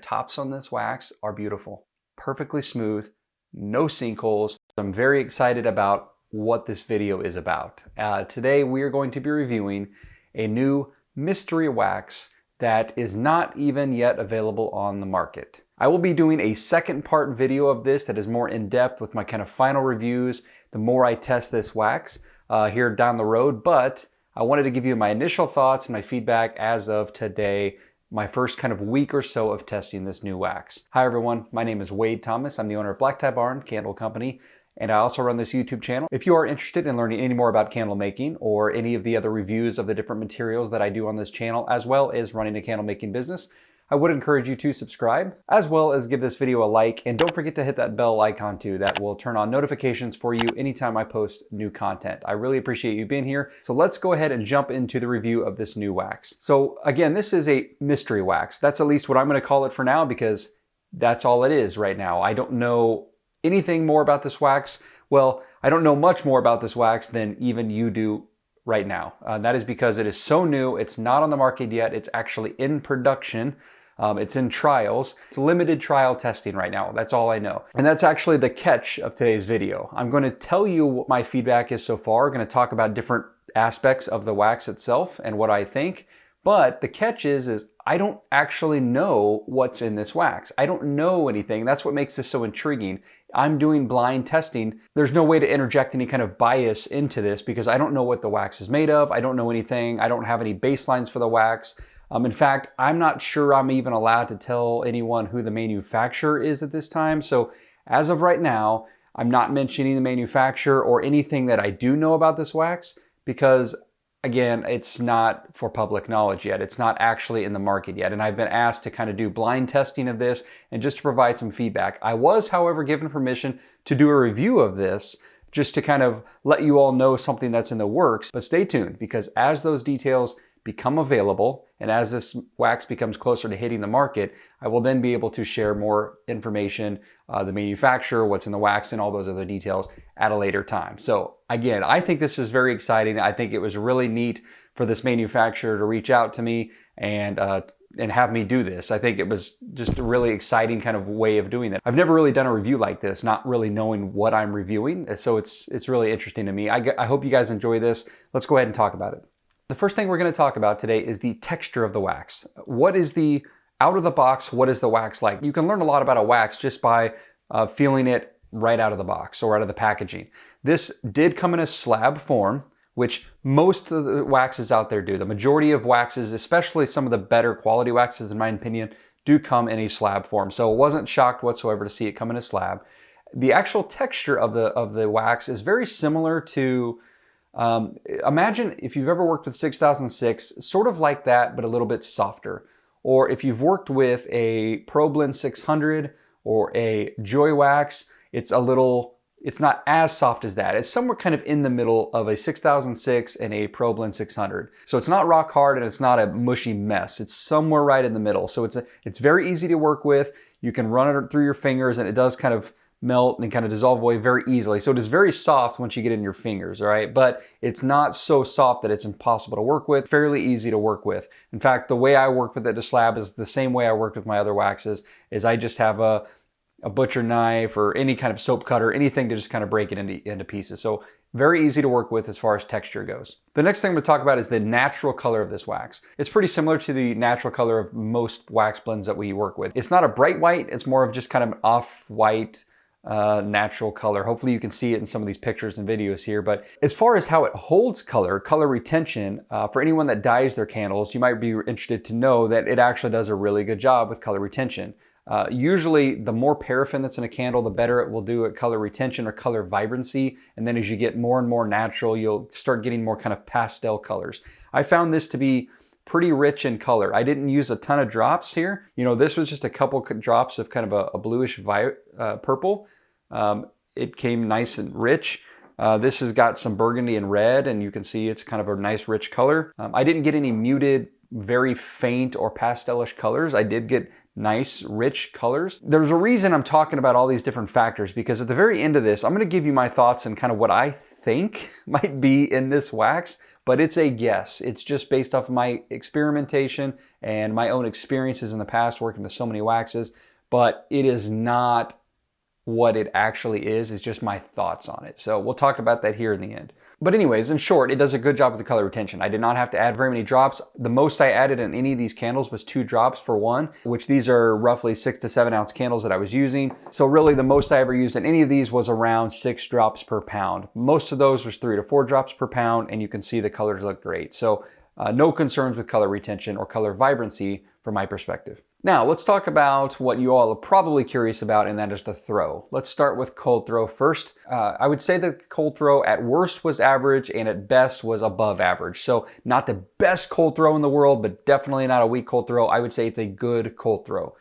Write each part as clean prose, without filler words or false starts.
Tops on this wax are beautiful, perfectly smooth, no sinkholes. I'm very excited about what this video is about. Today we are going to be reviewing a new mystery wax that is not even yet available on the market. I will be doing a second part video of this that is more in depth with my kind of final reviews the more I test this wax here down the road, but I wanted to give you my initial thoughts and my feedback as of today, my first kind of week or so of testing this new wax. Hi everyone, my name is Wade Thomas. I'm the owner of Black Tie Barn Candle Company, and I also run this YouTube channel. If you are interested in learning any more about candle making or any of the other reviews of the different materials that I do on this channel, as well as running a candle making business, I would encourage you to subscribe, as well as give this video a like, and don't forget to hit that bell icon too. That will turn on notifications for you anytime I post new content. I really appreciate you being here. So let's go ahead and jump into the review of this new wax. So again, this is a mystery wax. That's at least what I'm gonna call it for now, because that's all it is right now. I don't know anything more about this wax. Well, I don't know much more about this wax than even you do right now. That is because it is so new. It's not on the market yet. It's actually in production. It's in trials. It's limited trial testing right now. That's all I know. And that's actually the catch of today's video. I'm going to tell you what my feedback is so far. I'm going to talk about different aspects of the wax itself and what I think. But the catch is I don't actually know what's in this wax. I don't know anything. That's what makes this so intriguing. I'm doing blind testing. There's no way to interject any kind of bias into this because I don't know what the wax is made of. I don't know anything. I don't have any baselines for the wax. In fact, I'm not sure I'm even allowed to tell anyone who the manufacturer is at this time. So as of right now, I'm not mentioning the manufacturer or anything that I do know about this wax because again, it's not for public knowledge yet. It's not actually in the market yet. And I've been asked to kind of do blind testing of this and just to provide some feedback. I was, however, given permission to do a review of this just to kind of let you all know something that's in the works. But stay tuned because as those details become available and as this wax becomes closer to hitting the market, I will then be able to share more information, the manufacturer, what's in the wax, and all those other details at a later time. So again, I think this is very exciting. I think it was really neat for this manufacturer to reach out to me and have me do this. I think it was just a really exciting kind of way of doing it. I've never really done a review like this, not really knowing what I'm reviewing. So it's really interesting to me. I hope you guys enjoy this. Let's go ahead and talk about it. The first thing we're going to talk about today is the texture of the wax. What is the, out of the box, what is the wax like? You can learn a lot about a wax just by feeling it right out of the box or out of the packaging. This did come in a slab form, which most of the waxes out there do. The majority of waxes, especially some of the better quality waxes in my opinion, do come in a slab form. So I wasn't shocked whatsoever to see it come in a slab. The actual texture of the wax is very similar to imagine if you've ever worked with 6006, sort of like that, but a little bit softer. Or if you've worked with a Pro Blend 600 or a Joy Wax, it's not as soft as that. It's somewhere kind of in the middle of a 6006 and a Pro Blend 600. So it's not rock hard and it's not a mushy mess. It's somewhere right in the middle. So it's very easy to work with. You can run it through your fingers and it does kind of melt and kind of dissolve away very easily. So it is very soft once you get in your fingers, all right? But it's not so soft that it's impossible to work with, fairly easy to work with. In fact, the way I work with it to slab is the same way I worked with my other waxes, is I just have a butcher knife or any kind of soap cutter, anything to just kind of break it into pieces. So very easy to work with as far as texture goes. The next thing I'm gonna talk about is the natural color of this wax. It's pretty similar to the natural color of most wax blends that we work with. It's not a bright white, it's more of just kind of an off-white, natural color. Hopefully you can see it in some of these pictures and videos here. But as far as how it holds color retention, for anyone that dyes their candles, you might be interested to know that it actually does a really good job with color retention. Usually the more paraffin that's in a candle, the better it will do at color retention or color vibrancy. And then as you get more and more natural, you'll start getting more kind of pastel colors. I found this to be pretty rich in color. I didn't use a ton of drops here. You know, this was just a couple drops of kind of a bluish purple. It came nice and rich. This has got some burgundy and red, and you can see it's kind of a nice rich color. I didn't get any muted very faint or pastelish colors. I did get nice, rich colors. There's a reason I'm talking about all these different factors, because at the very end of this, I'm gonna give you my thoughts and kind of what I think might be in this wax, but it's a guess. It's just based off of my experimentation and my own experiences in the past working with so many waxes, but it is not what it actually is. It's just my thoughts on it. So we'll talk about that here in the end. But anyways, in short, it does a good job with the color retention. I did not have to add very many drops. The most I added in any of these candles was 2 drops for one, which these are roughly 6 to 7 ounce candles that I was using. So really the most I ever used in any of these was around 6 drops per pound. Most of those was 3 to 4 drops per pound, and you can see the colors look great. So no concerns with color retention or color vibrancy from my perspective. Now, let's talk about what you all are probably curious about, and that is the throw. Let's start with cold throw first. I would say that cold throw at worst was average and at best was above average. So not the best cold throw in the world, but definitely not a weak cold throw. I would say it's a good cold throw.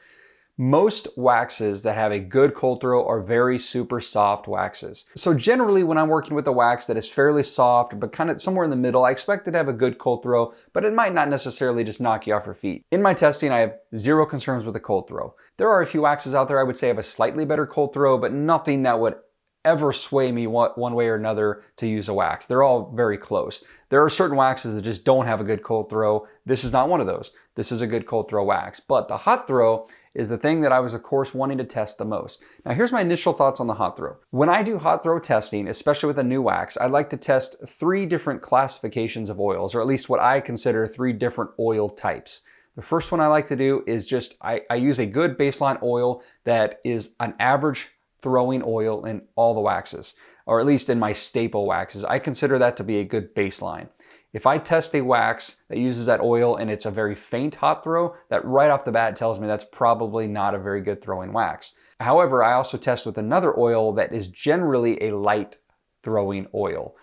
Most waxes that have a good cold throw are very super soft waxes. So generally when I'm working with a wax that is fairly soft, but kind of somewhere in the middle, I expect it to have a good cold throw, but it might not necessarily just knock you off your feet. In my testing, I have zero concerns with the cold throw. There are a few waxes out there I would say have a slightly better cold throw, but nothing that would ever sway me one way or another to use a wax. They're all very close. There are certain waxes that just don't have a good cold throw. This is not one of those. This is a good cold throw wax. But the hot throw is the thing that I was, of course, wanting to test the most. Now, here's my initial thoughts on the hot throw. When I do hot throw testing, especially with a new wax, I like to test 3 different classifications of oils, or at least what I consider 3 different oil types. The first one I like to do is just, I use a good baseline oil that is an average throwing oil in all the waxes, or at least in my staple waxes. I consider that to be a good baseline. If I test a wax that uses that oil and it's a very faint hot throw, that right off the bat tells me that's probably not a very good throwing wax. However, I also test with another oil that is generally a light throwing oil.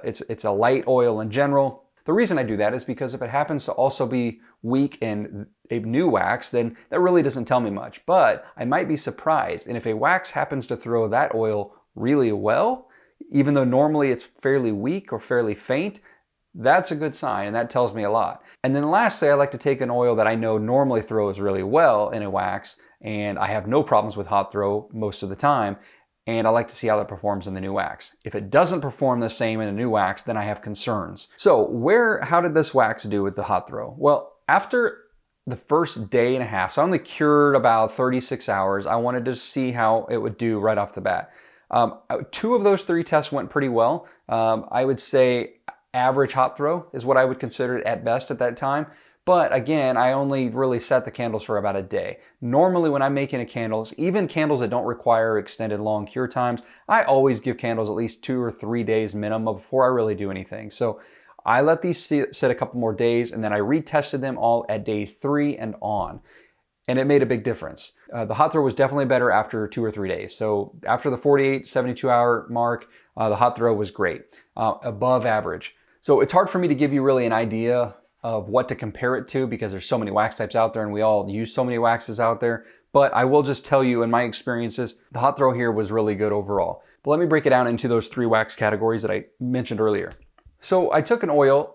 It's a light oil in general. The reason I do that is because if it happens to also be weak in a new wax, then that really doesn't tell me much. But I might be surprised. And if a wax happens to throw that oil really well, even though normally it's fairly weak or fairly faint, that's a good sign, and that tells me a lot. And then lastly, I like to take an oil that I know normally throws really well in a wax, and I have no problems with hot throw most of the time, and I like to see how that performs in the new wax. If it doesn't perform the same in a new wax, then I have concerns. So how did this wax do with the hot throw? Well, after the first day and a half, so I only cured about 36 hours, I wanted to see how it would do right off the bat. 2 of those 3 tests went pretty well. I would say average hot throw is what I would consider it at best at that time. But again, I only really set the candles for about a day. Normally when I'm making candles, even candles that don't require extended long cure times, I always give candles at least 2 or 3 days minimum before I really do anything. So I let these sit a couple more days, and then I retested them all at day 3 and on. And it made a big difference. The hot throw was definitely better after 2 or 3 days. So after the 48, 72 hour mark, the hot throw was great, above average. So it's hard for me to give you really an idea of what to compare it to because there's so many wax types out there and we all use so many waxes out there. But I will just tell you in my experiences, the hot throw here was really good overall. But let me break it down into those 3 wax categories that I mentioned earlier. So I took an oil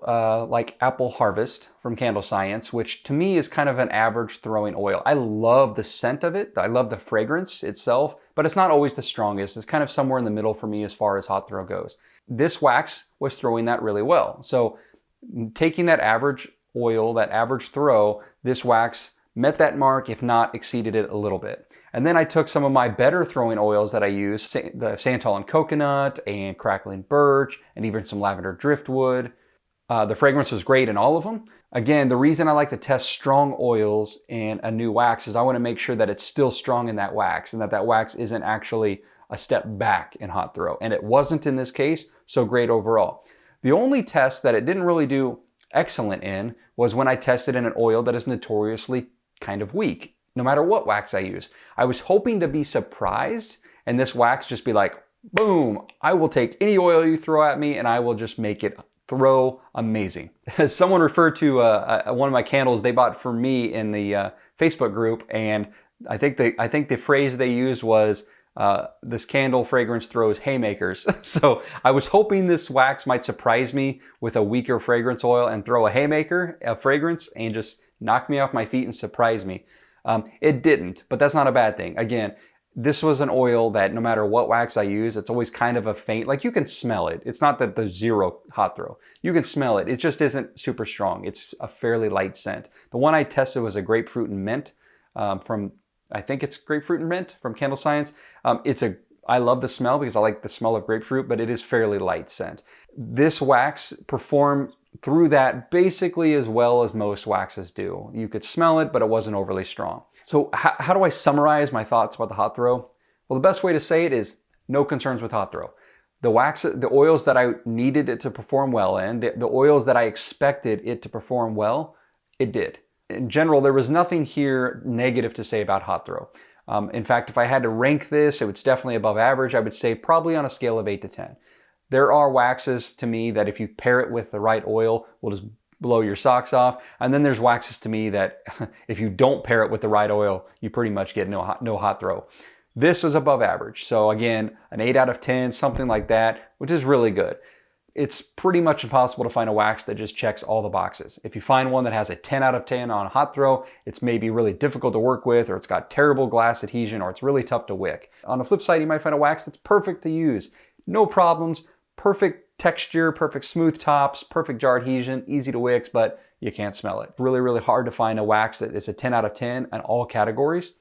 like Apple Harvest from Candle Science, which to me is kind of an average throwing oil. I love the scent of it. I love the fragrance itself, but it's not always the strongest. It's kind of somewhere in the middle for me as far as hot throw goes. This wax was throwing that really well. So taking that average oil, that average throw, this wax met that mark, if not exceeded it a little bit. And then I took some of my better throwing oils that I use, the santal and coconut and crackling birch and even some lavender driftwood. The fragrance was great in all of them. Again, the reason I like to test strong oils in a new wax is I want to make sure that it's still strong in that wax and that wax isn't actually a step back in hot throw. And it wasn't in this case, so great overall. The only test that it didn't really do excellent in was when I tested in an oil that is notoriously kind of weak, no matter what wax I use. I was hoping to be surprised and this wax just be like, boom, I will take any oil you throw at me and I will just make it throw amazing. As someone referred to one of my candles they bought for me in the Facebook group, and I think the phrase they used was, This candle fragrance throws haymakers. So I was hoping this wax might surprise me with a weaker fragrance oil and throw a haymaker, a fragrance, and just knock me off my feet and surprise me. It didn't, but that's not a bad thing. Again, this was an oil that no matter what wax I use, it's always kind of a faint, like you can smell it. It's not that there's zero hot throw. You can smell it. It just isn't super strong. It's a fairly light scent. The one I tested was a grapefruit and mint from, I think it's grapefruit and mint from Candle Science. I love the smell because I like the smell of grapefruit, but it is fairly light scent. This wax performed through that basically as well as most waxes do. You could smell it, but it wasn't overly strong. So how do I summarize my thoughts about the hot throw? Well, the best way to say it is no concerns with hot throw. The oils that I needed it to perform well in, the oils that I expected it to perform well, it did. In general, there was nothing here negative to say about hot throw. In fact, if I had to rank this, it's definitely above average. I would say probably on a scale of 8 to 10. There are waxes to me that if you pair it with the right oil will just blow your socks off. And then there's waxes to me that if you don't pair it with the right oil, you pretty much get no hot throw. This was above average. So again, an 8 out of 10, something like that, which is really good. It's pretty much impossible to find a wax that just checks all the boxes. If you find one that has a 10 out of 10 on hot throw, it's maybe really difficult to work with, or it's got terrible glass adhesion, or it's really tough to wick. On the flip side, you might find a wax that's perfect to use. No problems, perfect texture, perfect smooth tops, perfect jar adhesion, easy to wicks, but you can't smell it. Really, really hard to find a wax that is a 10 out of 10 in all categories.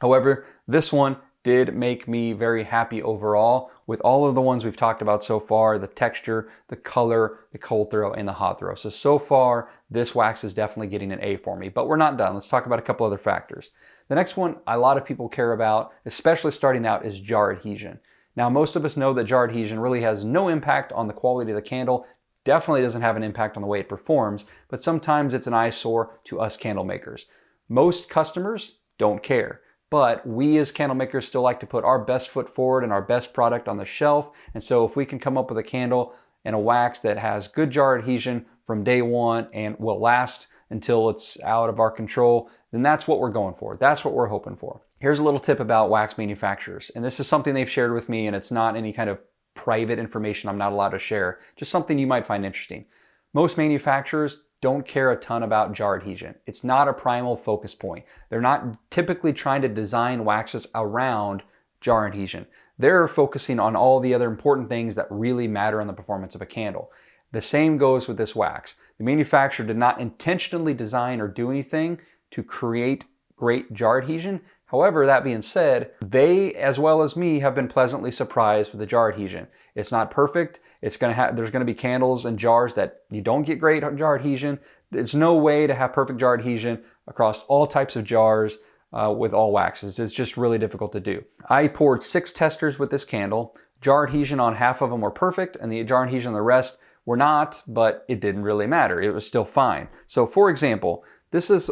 However, this one did make me very happy overall with all of the ones we've talked about so far, the texture, the color, the cold throw, and the hot throw. So far, this wax is definitely getting an A for me, but we're not done. Let's talk about a couple other factors. The next one a lot of people care about, especially starting out, is jar adhesion. Now, most of us know that jar adhesion really has no impact on the quality of the candle, definitely doesn't have an impact on the way it performs, but sometimes it's an eyesore to us candle makers. Most customers don't care. But we as candle makers still like to put our best foot forward and our best product on the shelf. And so if we can come up with a candle and a wax that has good jar adhesion from day one and will last until it's out of our control, then that's what we're going for. That's what we're hoping for. Here's a little tip about wax manufacturers. And this is something they've shared with me, and it's not any kind of private information I'm not allowed to share, just something you might find interesting. Most manufacturers don't care a ton about jar adhesion. It's not a primal focus point. They're not typically trying to design waxes around jar adhesion. They're focusing on all the other important things that really matter on the performance of a candle. The same goes with this wax. The manufacturer did not intentionally design or do anything to create great jar adhesion. However, that being said, they, as well as me, have been pleasantly surprised with the jar adhesion. It's not perfect. There's going to be candles and jars that you don't get great jar adhesion. There's no way to have perfect jar adhesion across all types of jars with all waxes. It's just really difficult to do. I poured 6 testers with this candle. Jar adhesion on half of them were perfect, and the jar adhesion on the rest were not, but it didn't really matter. It was still fine. So for example, this is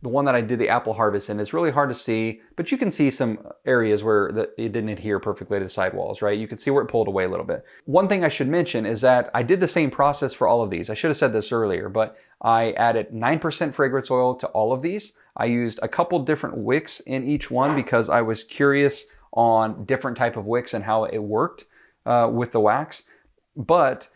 the one that I did the apple harvest in. It's really hard to see, but you can see some areas where it didn't adhere perfectly to the sidewalls, right? You can see where it pulled away a little bit. One thing I should mention is that I did the same process for all of these. I should have said this earlier, but I added 9% fragrance oil to all of these. I used a couple different wicks in each one because I was curious on different type of wicks and how it worked with the wax. But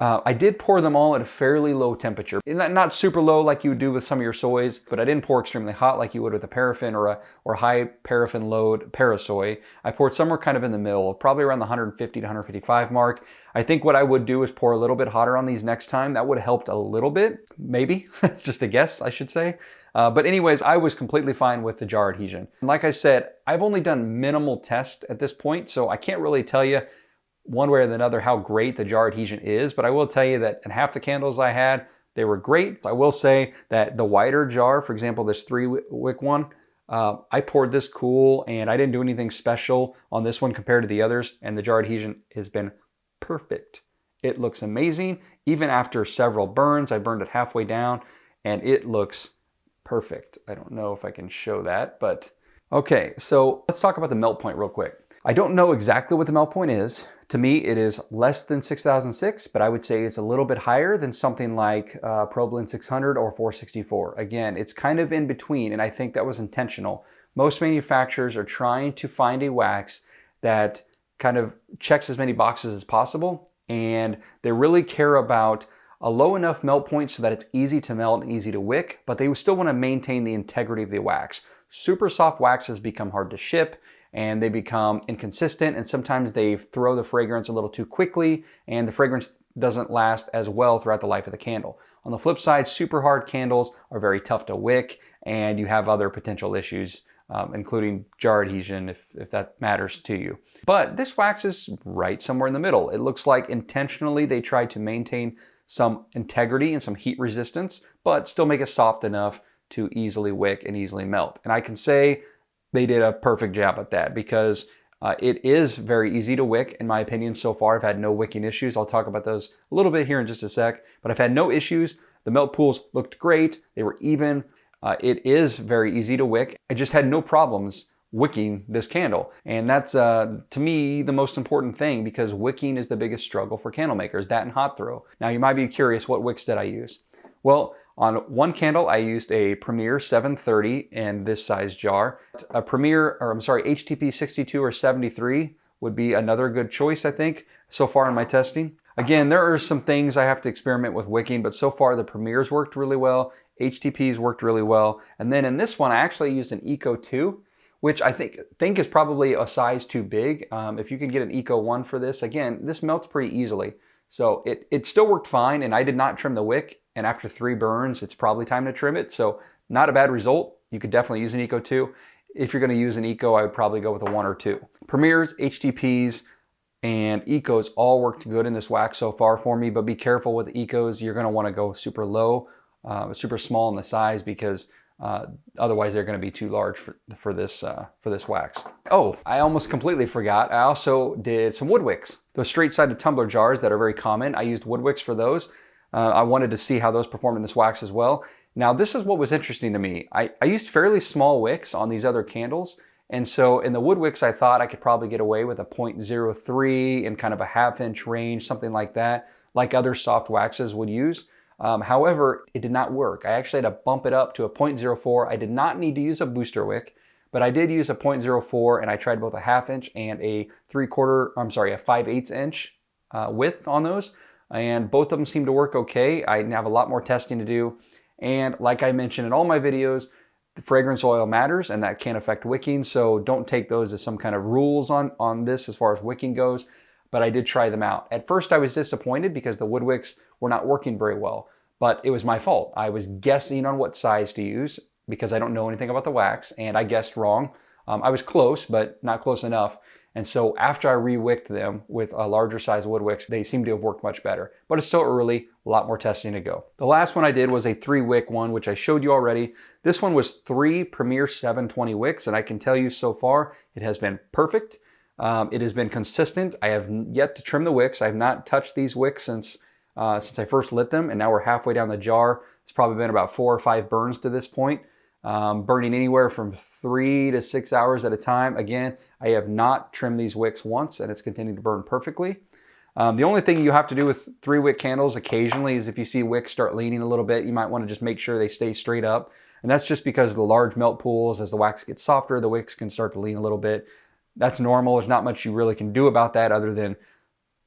I did pour them all at a fairly low temperature. Not super low like you would do with some of your soys, but I didn't pour extremely hot like you would with a paraffin or high paraffin load parasoy. I poured somewhere kind of in the middle, probably around the 150 to 155 mark. I think what I would do is pour a little bit hotter on these next time. That would have helped a little bit, maybe. It's just a guess, I should say. But anyways, I was completely fine with the jar adhesion. And like I said, I've only done minimal tests at this point, so I can't really tell you one way or another how great the jar adhesion is, but I will tell you that in half the candles I had, they were great. I will say that the wider jar, for example, this 3-wick one, I poured this cool and I didn't do anything special on this one compared to the others, and the jar adhesion has been perfect. It looks amazing. Even after several burns, I burned it halfway down and it looks perfect. I don't know if I can show that, but okay, so let's talk about the Meltpoint real quick. I don't know exactly what the Meltpoint is. To me, it is less than 6006, but I would say it's a little bit higher than something like ProBlend 600 or 464. Again, it's kind of in between, and I think that was intentional. Most manufacturers are trying to find a wax that kind of checks as many boxes as possible, and they really care about a low enough melt point so that it's easy to melt and easy to wick, but they still want to maintain the integrity of the wax. Super soft waxes become hard to ship, and they become inconsistent, and sometimes they throw the fragrance a little too quickly, and the fragrance doesn't last as well throughout the life of the candle. On the flip side, super hard candles are very tough to wick, and you have other potential issues, including jar adhesion if that matters to you. But this wax is right somewhere in the middle. It looks like intentionally they tried to maintain some integrity and some heat resistance, but still make it soft enough to easily wick and easily melt. And I can say they did a perfect job at that, because it is very easy to wick, in my opinion. So far, I've had no wicking issues. I'll talk about those a little bit here in just a sec, but I've had no issues. The melt pools looked great. They were even. It is very easy to wick. I just had no problems wicking this candle. And that's, to me, the most important thing, because wicking is the biggest struggle for candle makers, that and hot throw. Now, you might be curious, what wicks did I use? Well, on one candle, I used a Premier 730 in this size jar. A HTP 62 or 73 would be another good choice, I think, so far in my testing. Again, there are some things I have to experiment with wicking, but so far the Premiers worked really well, HTPs worked really well, and then in this one I actually used an Eco 2, which I think is probably a size too big. If you can get an Eco 1 for this, again, this melts pretty easily. So it still worked fine, and I did not trim the wick, and after 3 burns, it's probably time to trim it. So not a bad result. You could definitely use an Eco 2. If you're gonna use an Eco, I would probably go with a 1 or 2. Premiers, HTPs, and Ecos all worked good in this wax so far for me, but be careful with the Ecos. You're gonna wanna go super low, super small in the size, because otherwise they're going to be too large for this wax. Oh, I almost completely forgot. I also did some wood wicks. Those straight-sided tumbler jars that are very common, I used wood wicks for those. I wanted to see how those performed in this wax as well. Now, this is what was interesting to me. I used fairly small wicks on these other candles, and so in the wood wicks, I thought I could probably get away with a 0.03 in kind of a half-inch range, something like that, like other soft waxes would use. However, it did not work. I actually had to bump it up to a 0.04. I did not need to use a booster wick, but I did use a 0.04, and I tried both a 1/2 inch and a 5/8 inch width on those, and both of them seemed to work okay. I have a lot more testing to do, and like I mentioned in all my videos, the fragrance oil matters, and that can affect wicking, so don't take those as some kind of rules on this as far as wicking goes. But I did try them out. At first I was disappointed because the wood wicks were not working very well, but it was my fault. I was guessing on what size to use because I don't know anything about the wax, and I guessed wrong. I was close, but not close enough. And so after I re-wicked them with a larger size wood wicks, they seem to have worked much better. But it's still early, a lot more testing to go. The last one I did was a 3-wick one, which I showed you already. This one was 3 Premier 720 wicks, and I can tell you so far it has been perfect. It has been consistent. I have yet to trim the wicks. I have not touched these wicks since I first lit them, and now we're halfway down the jar. It's probably been about 4 or 5 burns to this point, burning anywhere from 3 to 6 hours at a time. Again, I have not trimmed these wicks once, and it's continuing to burn perfectly. The only thing you have to do with 3-wick candles occasionally is if you see wicks start leaning a little bit, you might want to just make sure they stay straight up. And that's just because of the large melt pools. As the wax gets softer, the wicks can start to lean a little bit. That's normal. There's not much you really can do about that other than,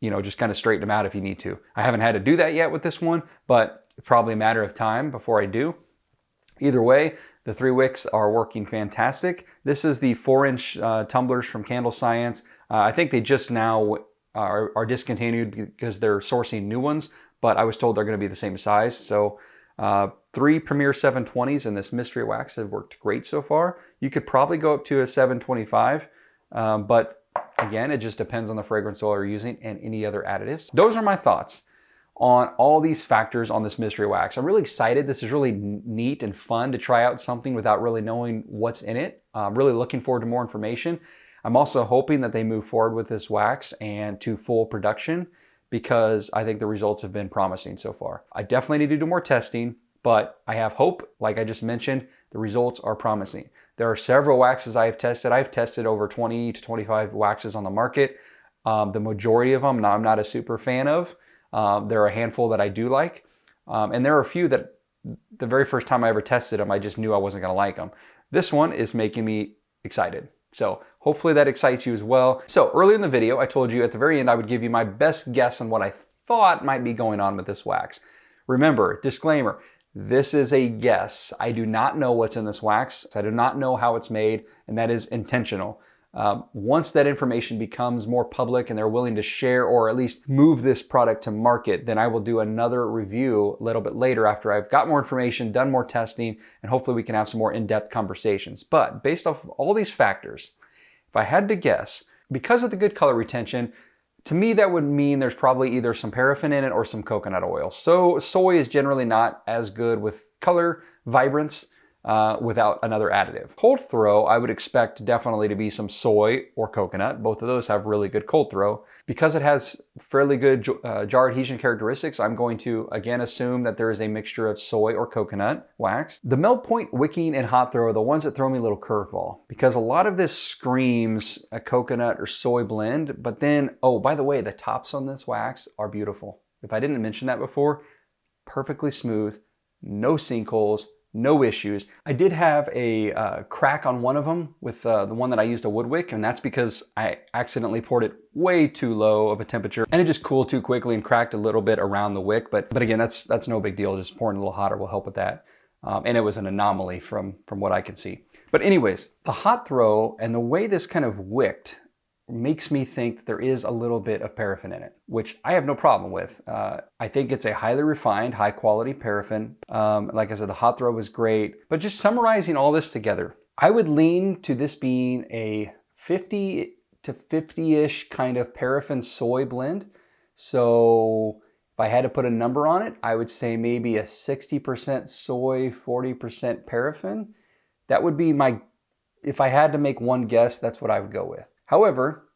just kind of straighten them out if you need to. I haven't had to do that yet with this one, but it's probably a matter of time before I do. Either way, the 3 wicks are working fantastic. This is the 4-inch tumblers from Candle Science. I think they just now are discontinued because they're sourcing new ones, but I was told they're going to be the same size. So 3 Premier 720s in this mystery wax have worked great so far. You could probably go up to a 725. But again, it just depends on the fragrance oil you're using and any other additives. Those are my thoughts on all these factors on this mystery wax. I'm really excited. This is really neat and fun to try out something without really knowing what's in it. I'm really looking forward to more information. I'm also hoping that they move forward with this wax and to full production, because I think the results have been promising so far. I definitely need to do more testing, but I have hope. Like I just mentioned, the results are promising. There are several waxes I have tested. I've tested over 20 to 25 waxes on the market. The majority of them I'm not a super fan of. There are a handful that I do like. And there are a few that the very first time I ever tested them, I just knew I wasn't going to like them. This one is making me excited. So hopefully that excites you as well. So earlier in the video, I told you at the very end I would give you my best guess on what I thought might be going on with this wax. Remember, disclaimer, this is a guess. I do not know what's in this wax. I do not know how it's made, and that is intentional. Once that information becomes more public and they're willing to share or at least move this product to market, then I will do another review a little bit later after I've got more information, done more testing, and hopefully we can have some more in-depth conversations. But based off of all these factors, if I had to guess, because of the good color retention, to me that would mean there's probably either some paraffin in it or some coconut oil. So soy is generally not as good with color, vibrance, without another additive. Cold throw, I would expect definitely to be some soy or coconut. Both of those have really good cold throw. Because it has fairly good jar adhesion characteristics, I'm going to again assume that there is a mixture of soy or coconut wax. The Meltpoint, Wicking, and hot throw are the ones that throw me a little curveball, because a lot of this screams a coconut or soy blend, but then, oh, by the way, the tops on this wax are beautiful. If I didn't mention that before, perfectly smooth, no sinkholes, no issues. I did have a crack on one of them with the one that I used a wood wick, and that's because I accidentally poured it way too low of a temperature and it just cooled too quickly and cracked a little bit around the wick. But again, that's no big deal. Just pouring a little hotter will help with that. And it was an anomaly from what I could see. But anyways, the hot throw and the way this kind of wicked makes me think that there is a little bit of paraffin in it, which I have no problem with. I think it's a highly refined, high quality paraffin. Like I said, the hot throw was great, but just summarizing all this together, I would lean to this being a 50 to 50-ish kind of paraffin soy blend. So if I had to put a number on it, I would say maybe a 60% soy, 40% paraffin. That would be if I had to make one guess, that's what I would go with. However,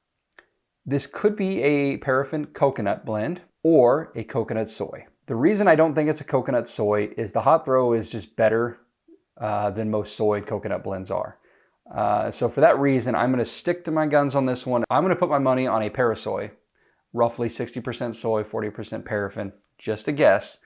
this could be a paraffin coconut blend or a coconut soy. The reason I don't think it's a coconut soy is the hot throw is just better than most soy and coconut blends are. So for that reason, I'm going to stick to my guns on this one. I'm going to put my money on a parasoy, roughly 60% soy, 40% paraffin, just a guess.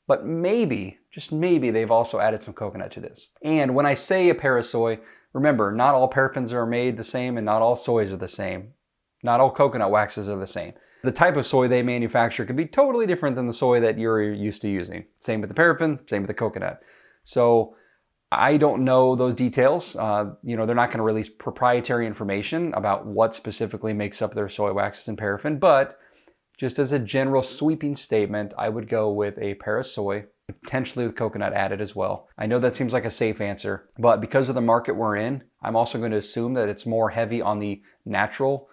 But maybe, just maybe, they've also added some coconut to this. And when I say a parasoy, remember, not all paraffins are made the same and not all soys are the same. Not all coconut waxes are the same. The type of soy they manufacture could be totally different than the soy that you're used to using. Same with the paraffin, same with the coconut. So I don't know those details. They're not going to release proprietary information about what specifically makes up their soy waxes and paraffin, but just as a general sweeping statement, I would go with a parasoy, potentially with coconut added as well. I know that seems like a safe answer, but because of the market we're in, I'm also going to assume that it's more heavy on the natural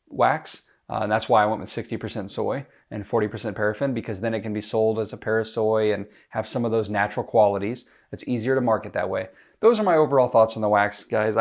wax. And that's why I went with 60% soy and 40% paraffin, because then it can be sold as a parasoy and have some of those natural qualities. It's easier to market that way. Those are my overall thoughts on the wax, guys.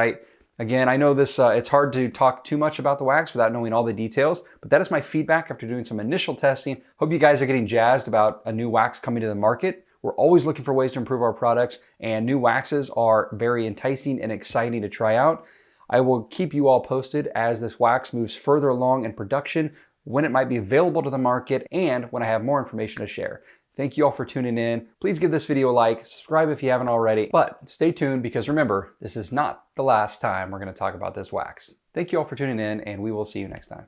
Again, I know this, it's hard to talk too much about the wax without knowing all the details, but that is my feedback after doing some initial testing. Hope you guys are getting jazzed about a new wax coming to the market. We're always looking for ways to improve our products, and new waxes are very enticing and exciting to try out. I will keep you all posted as this wax moves further along in production, when it might be available to the market, and when I have more information to share. Thank you all for tuning in. Please give this video a like, subscribe if you haven't already, but stay tuned because remember, this is not the last time we're going to talk about this wax. Thank you all for tuning in, and we will see you next time.